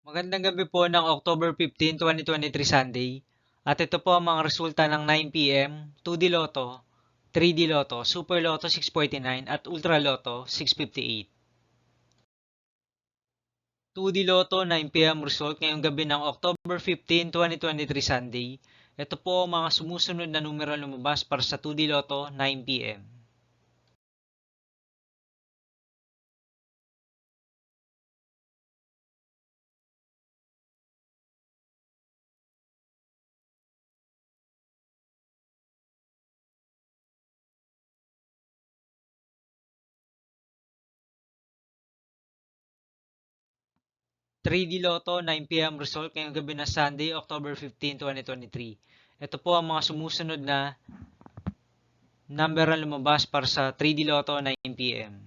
Magandang gabi po ng October 15, 2023 Sunday. At ito po ang mga resulta ng 9 p.m., 2D Lotto, 3D Lotto, Super Lotto 649 at Ultra Lotto 658. 2D Lotto 9 p.m. result ngayong gabi ng October 15, 2023 Sunday. Ito po ang mga sumusunod na numero lumabas para sa 2D Lotto 9 p.m. 3D Lotto 9 p.m. result ngayong gabi na Sunday, October 15, 2023. Ito po ang mga sumusunod na number ang lumabas para sa 3D Lotto 9 p.m.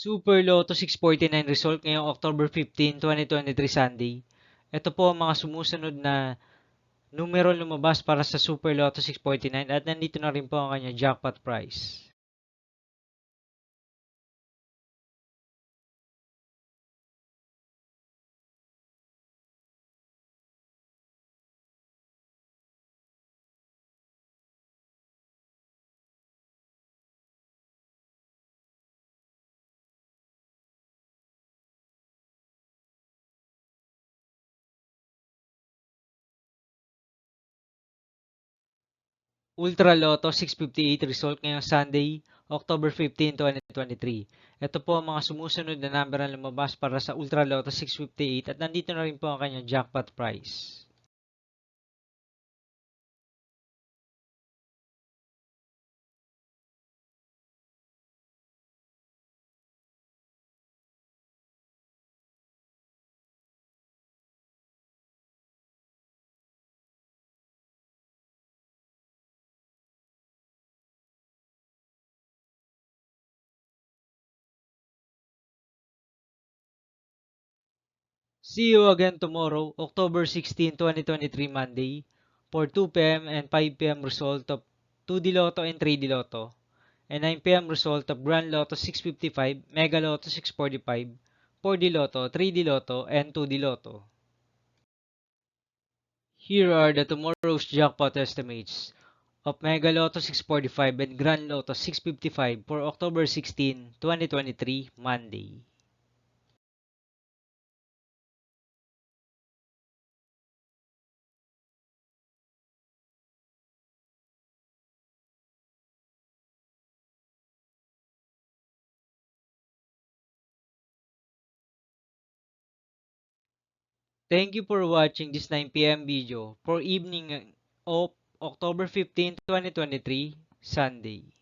Super Lotto 649 result ngayong October 15, 2023 Sunday. Ito po ang mga sumusunod na numero lumabas para sa Super Lotto 649 at nandito na rin po ang kanyang jackpot price. Ultra Lotto 658 result ngayong Sunday, October 15, 2023. Ito po ang mga sumusunod na number na lumabas para sa Ultra Lotto 658 at nandito na rin po ang kanyang jackpot price. See you again tomorrow, October 16, 2023 Monday, for 2 p.m. and 5 p.m. result of 2D Lotto and 3D Lotto, and 9 p.m. result of Grand Lotto 655, Mega Lotto 645, 4D Lotto, 3D Lotto, and 2D Lotto. Here are the tomorrow's jackpot estimates of Mega Lotto 645 and Grand Lotto 655 for October 16, 2023 Monday. Thank you for watching this 9 p.m. video for evening of October 15, 2023, Sunday.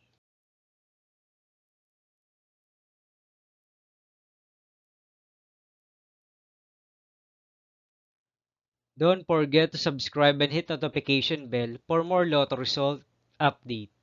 Don't forget to subscribe and hit notification bell for more lotto result update.